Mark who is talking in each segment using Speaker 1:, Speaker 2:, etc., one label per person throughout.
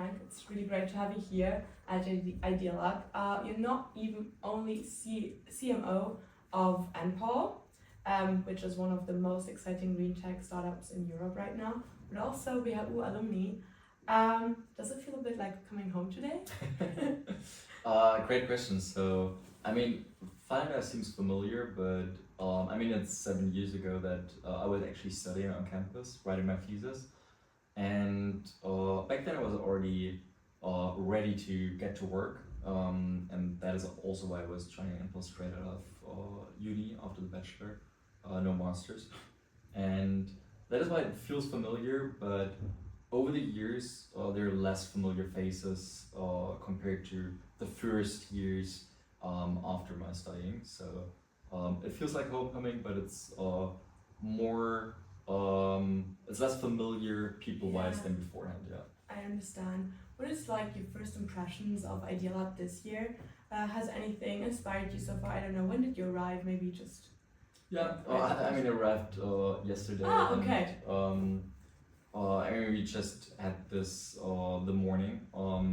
Speaker 1: Frank. It's really great to have you here at Idea Lab. You're not even only CMO of Enpal, which is one of the most exciting green tech startups in Europe right now, but also WHU alumni. Does it feel a bit like coming home today?
Speaker 2: Great question. So, I mean, Finance seems familiar, but I mean, it's 7 years ago that I was actually studying on campus, writing my thesis. And back then I was already ready to get to work. And that is also why I was joining Enpal straight out of uni after the bachelor, no masters. And that is why it feels familiar, but over the years, there are less familiar faces compared to the first years after my studying. So it feels like homecoming, but it's more, it's less familiar people-wise than beforehand. Yeah.
Speaker 1: I understand. What is like your first impressions of Idea Lab this year? Has anything inspired you so far? I don't know. When did you arrive? Maybe just.
Speaker 2: Yeah. I mean, I arrived yesterday.
Speaker 1: Ah, okay.
Speaker 2: I mean, we just had this the morning,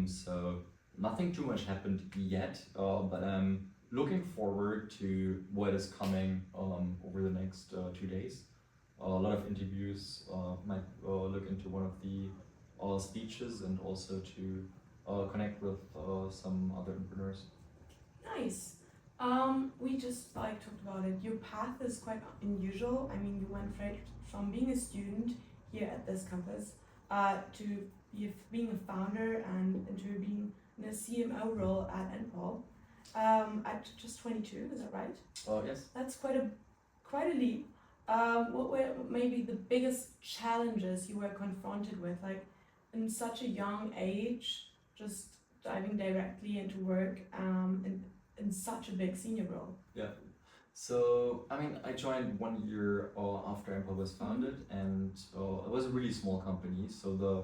Speaker 2: so nothing too much happened yet, but I'm looking forward to what is coming over the next 2 days. A lot of interviews, might look into one of the speeches and also to connect with some other entrepreneurs.
Speaker 1: Nice. We just like talked about it. Your path is quite unusual. I mean, you went right from being a student here at this campus to being a founder and into being in a CMO role at Enpal at just 22. Is that right?
Speaker 2: Yes.
Speaker 1: That's quite a leap. What were maybe the biggest challenges you were confronted with, like in such a young age, just diving directly into work in such a big senior role?
Speaker 2: Yeah. So, I mean, I joined 1 year after Enpal was founded, and it was a really small company. So the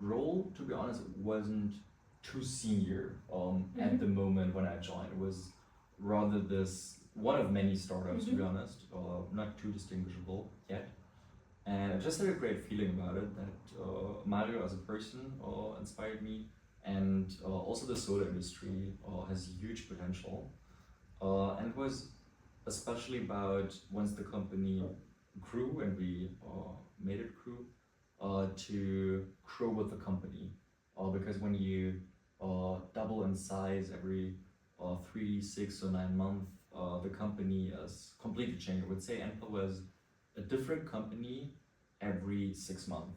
Speaker 2: role, to be honest, wasn't too senior at the moment when I joined. It was rather this one of many startups, to be honest, not too distinguishable yet. And I just had a great feeling about it, that Mario as a person inspired me, and also the soda industry has huge potential. And it was especially about once the company grew and we made it grew, to grow with the company. Because when you double in size every 3, 6, or 9 months, the company is completely changed. I would say Enpal was a different company every 6 months.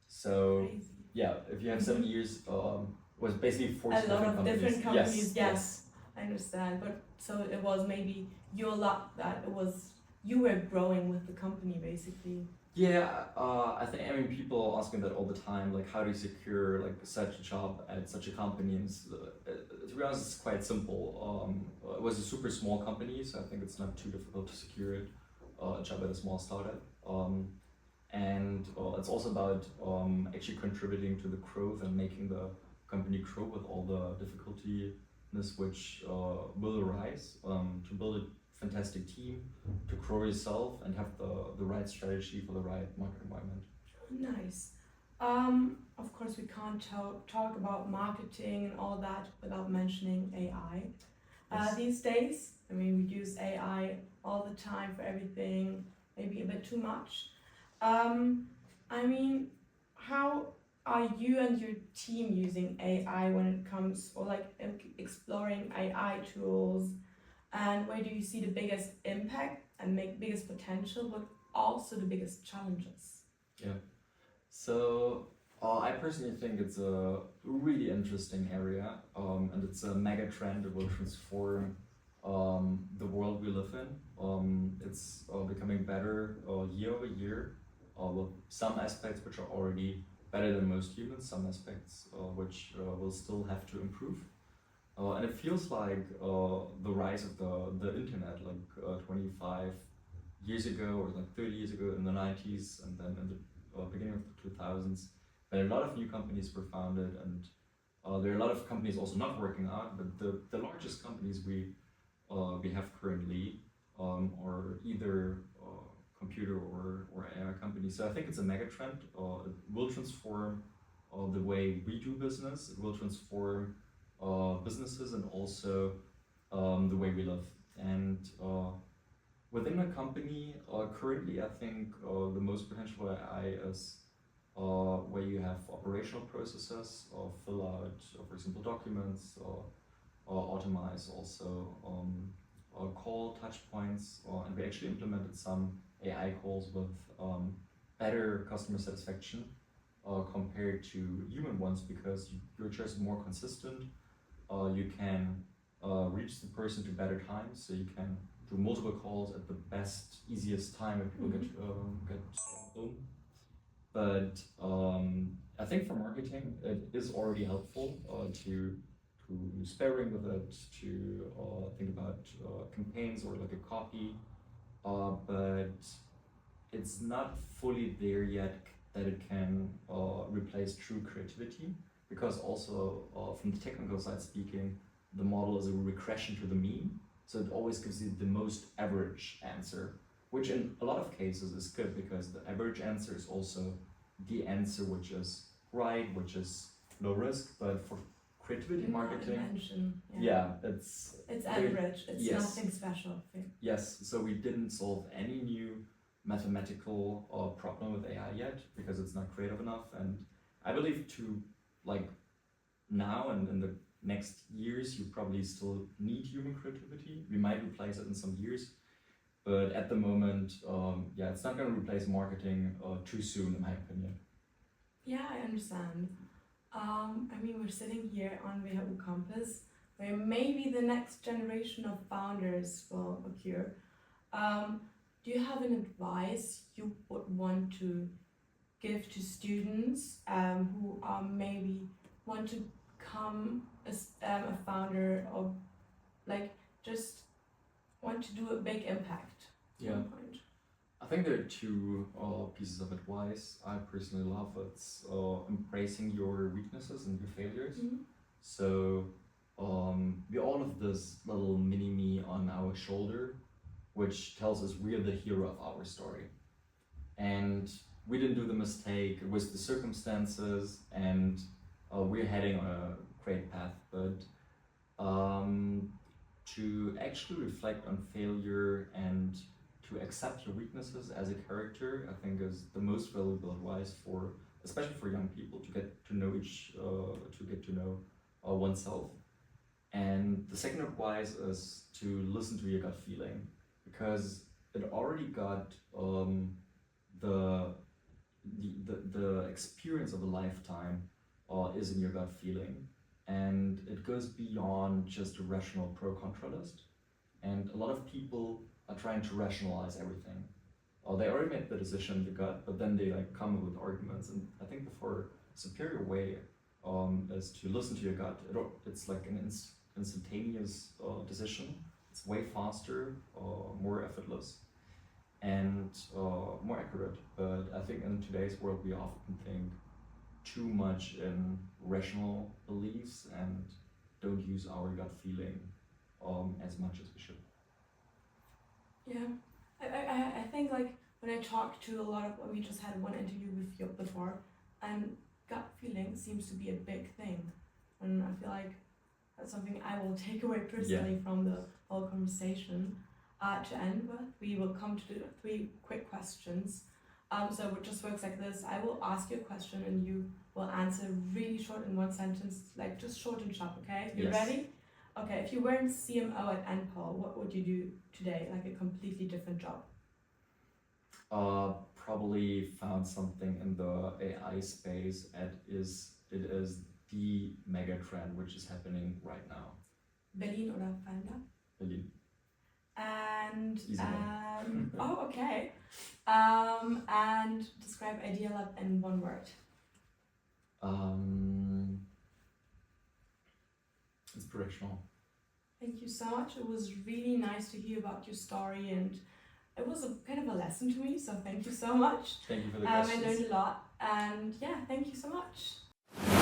Speaker 2: So
Speaker 1: Crazy.
Speaker 2: yeah, if you have 7 years, was basically 40
Speaker 1: A lot of different companies.
Speaker 2: Yes.
Speaker 1: I understand. But so it was maybe your luck that it was you were growing with the company basically.
Speaker 2: Yeah, I mean, people ask me that all the time, like, how do you secure like such a job at such a company? And to be honest, it's quite simple. It was a super small company, so I think it's not too difficult to secure it, a job at a small startup. And it's also about actually contributing to the growth and making the company grow with all the difficulties which will arise, to build a fantastic team, to grow yourself and have the right strategy for the right market environment.
Speaker 1: Nice. Of course, we can't talk about marketing and all that without mentioning AI.
Speaker 2: Yes.
Speaker 1: These days, I mean, we use AI all the time for everything, maybe a bit too much. I mean, how are you and your team using AI when it comes, or like exploring AI tools? And where do you see the biggest impact and biggest potential, but also the biggest challenges?
Speaker 2: Yeah. So I personally think it's a really interesting area, and it's a mega trend that will transform the world we live in. It's becoming better year over year, with some aspects which are already better than most humans, some aspects which will still have to improve. And it feels like the rise of the internet, like 25 years ago or like 30 years ago in the 90s, and then in the beginning of the 2000s, when a lot of new companies were founded, and there are a lot of companies also not working out, but the largest companies we have currently are either computer or AI companies. So I think it's a mega trend. It will transform the way we do business. It will transform businesses and also the way we live. And within a company, currently I think the most potential for AI is where you have operational processes or fill out, for example, documents or automate also call touch points. And we actually implemented some AI calls with better customer satisfaction compared to human ones, because you're just more consistent. You can reach the person to better times, so you can do multiple calls at the best, easiest time if people get home. But I think for marketing, it is already helpful to sparring with it, to think about campaigns or like a copy, but it's not fully there yet that it can replace true creativity, because also from the technical side speaking, the model is a regression to the mean, so it always gives you the most average answer, which in a lot of cases is good, because the average answer is also the answer which is right, which is low risk. But for creativity marketing, it's
Speaker 1: average, it's
Speaker 2: yes.
Speaker 1: nothing special.
Speaker 2: Yes, so we didn't solve any new mathematical problem with AI yet, because it's not creative enough. And I believe to like now and in the next years, you probably still need human creativity. We might replace it in some years, but at the moment, it's not going to replace marketing too soon, in my opinion.
Speaker 1: Yeah, I understand. I mean, we're sitting here on WHU campus, where maybe the next generation of founders will occur. Do you have an advice you would want to give to students who maybe want to become a founder, or like just want to do a big impact?
Speaker 2: Yeah, I think there are two pieces of advice I personally love. It's embracing your weaknesses and your failures.
Speaker 1: Mm-hmm.
Speaker 2: So we all have this little mini me on our shoulder, which tells us we're the hero of our story. And we didn't do the mistake, it was the circumstances, and we're heading on a great path. But to actually reflect on failure and to accept your weaknesses as a character, I think is the most valuable advice for, especially for young people, to get to know oneself. And the second advice is to listen to your gut feeling, because it already got the experience of a lifetime is in your gut feeling, and it goes beyond just a rational pro-contra list. And a lot of people are trying to rationalize everything. They already made the decision in the gut, but then they like come up with arguments. And I think the superior way is to listen to your gut. It's like an instantaneous decision. It's way faster, more effortless, and more accurate. But I think in today's world, we often think too much in rational beliefs and don't use our gut feeling as much as we should.
Speaker 1: Yeah, I think like when I talk to a lot of, we just had one interview with you before, and gut feeling seems to be a big thing, and I feel like that's something I will take away personally from the whole conversation. To end with, we will come to the 3 quick questions. So it just works like this. I will ask you a question and you will answer really short in 1 sentence, like just short and sharp, okay? You ready? Okay, if you weren't CMO at Enpal, what would you do today? Like a completely different job?
Speaker 2: Probably found something in the AI space. It is the mega trend which is happening right now.
Speaker 1: Berlin oder Falmouth?
Speaker 2: Berlin.
Speaker 1: And
Speaker 2: Easy
Speaker 1: oh, okay. And describe Idea Lab in 1 word.
Speaker 2: Inspirational.
Speaker 1: Thank you so much. It was really nice to hear about your story, and it was a kind of a lesson to me. So thank you so much.
Speaker 2: Thank you for the questions.
Speaker 1: I learned a lot, and yeah, thank you so much.